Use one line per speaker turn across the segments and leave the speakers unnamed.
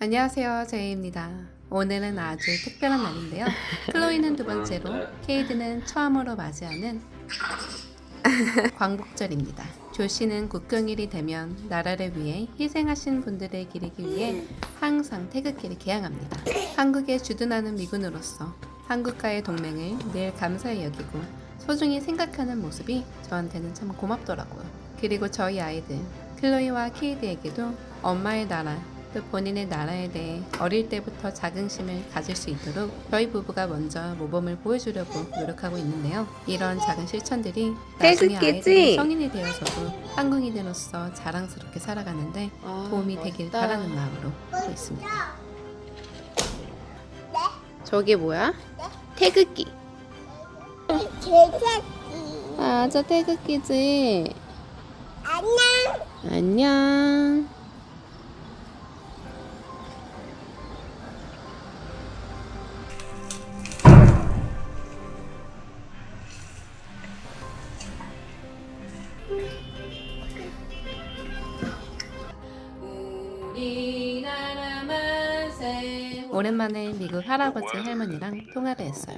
안녕하세요, 제이입니다. 오늘은 아주 특별한 날인데요. 클로이는 두 번째로, 케이드는 처음으로 맞이하는 광복절입니다. 조씨는 국경일이 되면 나라를 위해 희생하신 분들을 기리기 위해 항상 태극기를 개항합니다. 한국에 주둔하는 미군으로서 한국과의 동맹을 늘 감사히 여기고 소중히 생각하는 모습이 저한테는 참 고맙더라고요. 그리고 저희 아이들, 클로이와 케이드에게도 엄마의 나라, 또 본인의 나라에 대해 어릴 때부터 자긍심을 가질 수 있도록 저희 부부가 먼저 모범을 보여주려고 노력하고 있는데요. 이런 작은 실천들이 나중에 아이들이 성인이 되어서도 한국인으로서 자랑스럽게 살아가는데 도움이 되길 바라는 마음으로 하고 있습니다.
저게 뭐야? 태극기. 아, 저 태극기지. 안녕.
오랜만에 미국 할아버지 할머니랑 통화를 했어요.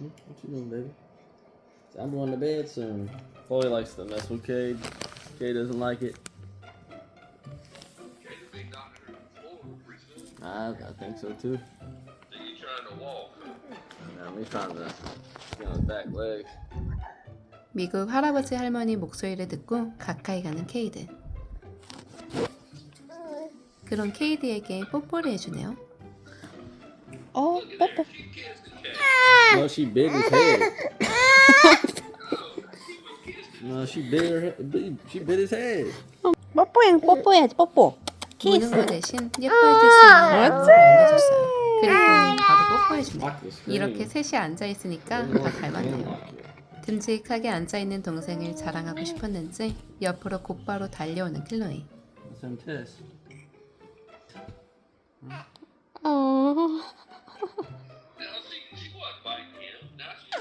What you doing, baby? I'm going to bed soon. Chloe likes to mess with Cade. Cade doesn't like it. I think so too.
You trying to walk?
Yeah, he's trying to get on his back legs.
미국 할아버지 할머니 목소리를 듣고 가까이 가는 케이드. 그런 케이드에게 뽀뽀를 해주네요.
뽀뽀.
No, she bit his head. No, she bit his head.
뽀뽀해야지, 뽀뽀.
우는 거 대신 예뻐해줄 수 있는 마음으로 알려줬어요. 그리고 바로 뽀뽀해주네요. 이렇게 셋이 앉아있으니까 다 닮았네요. 듬직하게 앉아있는 동생을 자랑하고 싶었는지 옆으로 곧바로 달려오는 클로이.
That's him test.
Now she wasn't biting him. Now she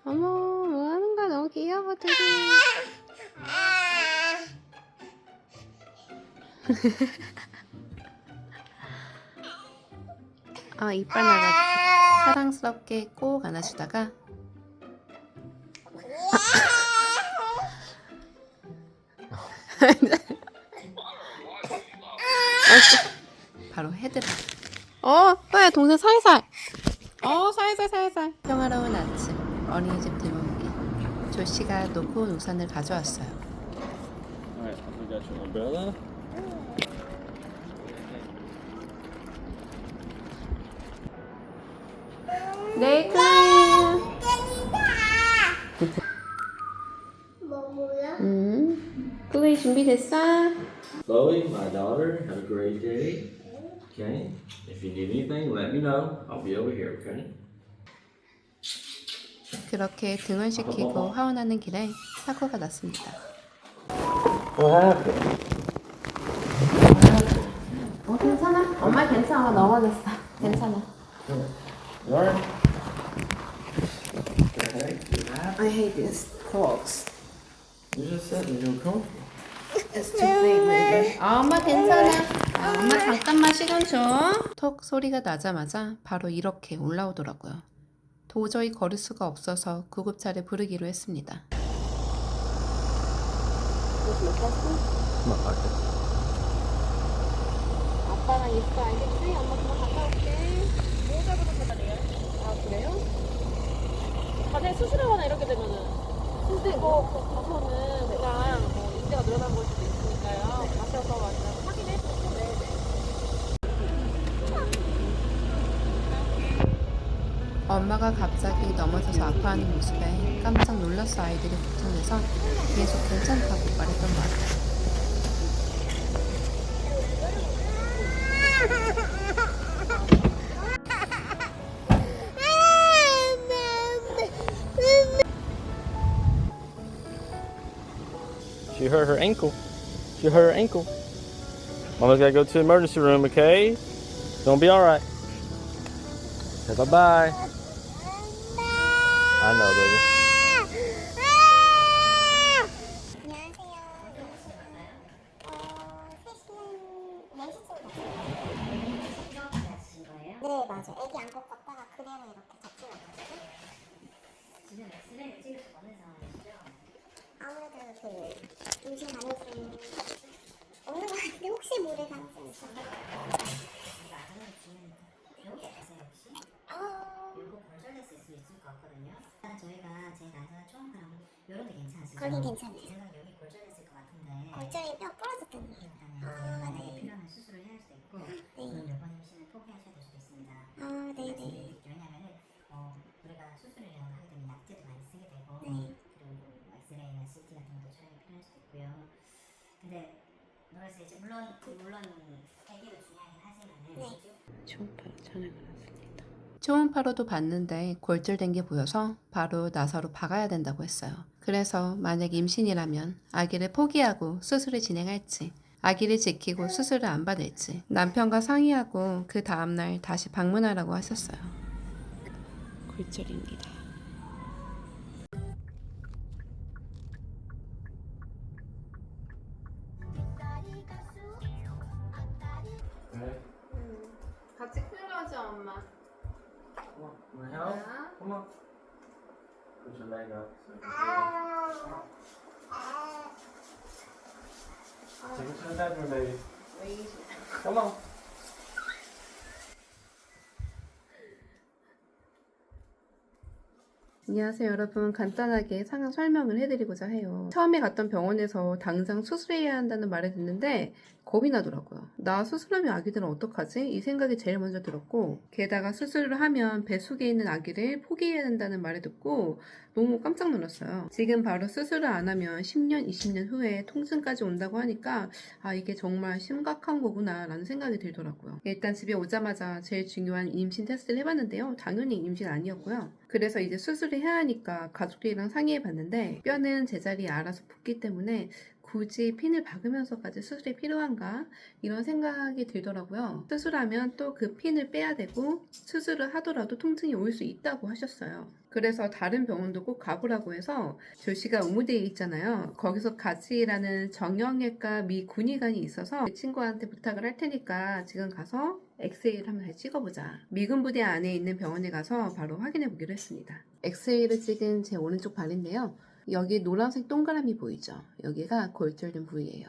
어머, 뭐 하는 거야? 너무 귀여워, 되게.
이빨 나가지고 사랑스럽게 꼭 안아주다가 바로 헤드락.
또야, 동생 살살. 살살.
평화로운 아침, 어린이집 등원기. 조씨가 놓고 온 우산을 가져왔어요.
Alright, we got your umbrella.
네, 클로이. 클로이 준비됐어?
Chloe, my daughter, have a great day. Okay? If you need anything, let me know. I'll be over here, okay?
그렇게 등원시키고 하원하는 길에 사고가 났습니다.
What happened?
괜찮아? 엄마 괜찮아. 넘어졌어. 괜찮아.
You alright?
I hate these clothes.
You just said you're comfortable.
It's too big, maybe. 엄마 괜찮아. 엄마 잠깐만 시간 줘.
톡 소리가 나자마자 바로 이렇게 올라오더라고요. 도저히 걸을 수가 없어서 구급차를 부르기로 했습니다.
아빠랑 있어, 알겠지? 엄마 그만 갔다 올게. 모자부터 대단해요? 아, 그래요? 나중에 수술하거나 이렇게 되면은. 근데 이거 가서는 그냥 인대가 늘어난 걸 수도 있으니까요. 가셔서 완전 확인해 보고. 네네.
엄마가 갑자기 넘어져서 아파하는 모습에 깜짝 놀랐어 아이들이 걱정돼서 계속 괜찮다고 말했던 것 같아요.
She hurt her ankle. She hurt her ankle. Mama's gotta go to the emergency room, okay? It's gonna be alright. Okay, bye-bye. I know, baby.
네, 맞아요. 애기 안고 걷다가 그대로 이렇게 접질러가지고.
지금 엑스레이를 찍을 수 없는 상황이시죠?
아무래도 그 임신 가능성이 없는 것 같은데 혹시 모를 가능성이 있어서.
이거 아동을 주는 병이 없으세요 혹시? 이거 골절됐을 수 있을 것 같거든요. 일단 저희가 제 난사를 초음파랑 이런 데 괜찮으시죠?
거긴 괜찮아요.
제 생각에 여기 골절됐을 것 같은데
골절이 뼈 부러졌다는 거예요.
만약에
네.
필요하면 수술을 해야 할 수도 있고 그럼 이번 임신을 포기하셔야 될 수도 있습니다.
네네.
왜냐면은 우리가 수술을 하게 되면 약제도 많이 쓰게 되고
네.
그리고 엑스레이나 CT 같은 것도 촬영이 필요할 수도 있고요. 근데 그래서 이제 물론 아기도 중요하긴 하지만은
네.
초음파로 촬영을 했습니다. 초음파로도 봤는데 골절된 게 보여서 바로 나사로 박아야 된다고 했어요. 그래서 만약 임신이라면 아기를 포기하고 수술을 진행할지 아기를 지키고 수술을 안 받을지 남편과 상의하고 그 다음날 다시 방문하라고 하셨어요. 골절입니다.
Okay.
같이 클로즈 엄마.
Come on. Want help? Come on. Put your leg up. So you can take it to the bedroom, baby. Come on.
안녕하세요 여러분. 간단하게 상황 설명을 해드리고자 해요. 처음에 갔던 병원에서 당장 수술해야 한다는 말을 듣는데 겁이 나더라고요. 나 수술하면 아기들은 어떡하지? 이 생각이 제일 먼저 들었고 게다가 수술을 하면 뱃속에 있는 아기를 포기해야 된다는 말을 듣고 너무 깜짝 놀랐어요. 지금 바로 수술을 안 하면 10년, 20년 후에 통증까지 온다고 하니까 아 이게 정말 심각한 거구나 라는 생각이 들더라고요. 일단 집에 오자마자 제일 중요한 임신 테스트를 해봤는데요. 당연히 임신 아니었고요. 그래서 이제 수술을 해야 하니까 가족들이랑 상의해 봤는데 뼈는 제자리에 알아서 붙기 때문에 굳이 핀을 박으면서까지 수술이 필요한가 이런 생각이 들더라고요. 수술하면 또 그 핀을 빼야 되고 수술을 하더라도 통증이 올 수 있다고 하셨어요. 그래서 다른 병원도 꼭 가보라고 해서 조씨가 의무대에 있잖아요. 거기서 같이 일하는 정형외과 미 군의관이 있어서 그 친구한테 부탁을 할 테니까 지금 가서 엑스레이를 한번 다시 찍어보자. 미군 부대 안에 있는 병원에 가서 바로 확인해 보기로 했습니다. 엑스레이를 찍은 제 오른쪽 발인데요. 여기 노란색 동그라미 보이죠? 여기가 골절된 부위예요.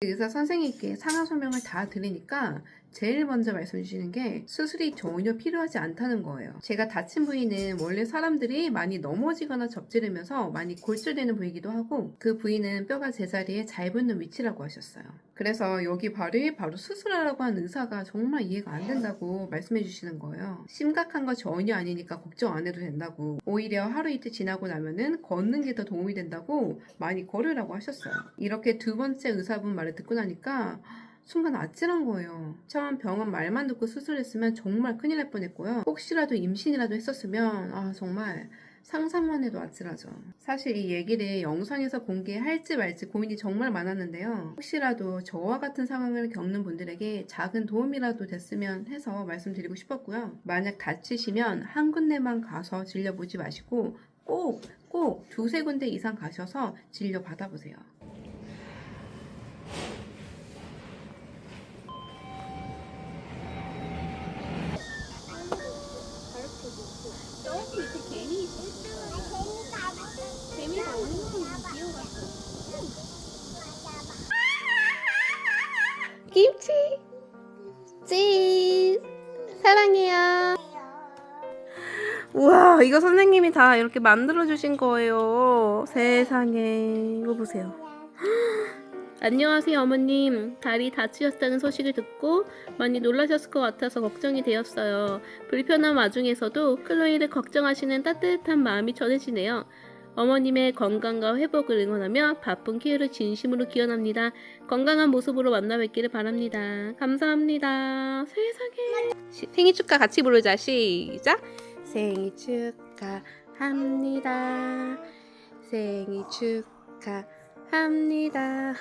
의사 선생님께 상황 설명을 다 들으니까 제일 먼저 말씀해 주시는 게 수술이 전혀 필요하지 않다는 거예요. 제가 다친 부위는 원래 사람들이 많이 넘어지거나 접지르면서 많이 골절되는 부위이기도 하고 그 부위는 뼈가 제자리에 잘 붙는 위치라고 하셨어요. 그래서 여기 발을 바로 수술하라고 한 의사가 정말 이해가 안 된다고 말씀해 주시는 거예요. 심각한 거 전혀 아니니까 걱정 안 해도 된다고 오히려 하루 이틀 지나고 나면은 걷는 게 더 도움이 된다고 많이 걸으라고 하셨어요. 이렇게 두 번째 의사분 말을 듣고 나니까 순간 아찔한 거예요. 처음 병원 말만 듣고 수술했으면 정말 큰일 날 뻔했고요. 혹시라도 임신이라도 했었으면 정말 상상만 해도 아찔하죠. 사실 이 얘기를 영상에서 공개할지 말지 고민이 정말 많았는데요. 혹시라도 저와 같은 상황을 겪는 분들에게 작은 도움이라도 됐으면 해서 말씀드리고 싶었고요. 만약 다치시면 한 군데만 가서 진료보지 마시고 꼭 두세 군데 이상 가셔서 진료 받아보세요.
저기 밑에 개미 있었어. 개미가 어느 정도 기어갔어.
김치 찐 사랑해요. 우와 이거 선생님이 다 이렇게 만들어 주신 거예요. 세상에 이거 보세요. 안녕하세요 어머님. 다리 다치셨다는 소식을 듣고 많이 놀라셨을 것 같아서 걱정이 되었어요. 불편한 와중에서도 클로이를 걱정하시는 따뜻한 마음이 전해지네요. 어머님의 건강과 회복을 응원하며 바쁜 케어를 진심으로 기원합니다. 건강한 모습으로 만나 뵙기를 바랍니다. 감사합니다. 세상에. 생일 축하 같이 부르자. 시작. 생일 축하합니다. 생일 축하합니다.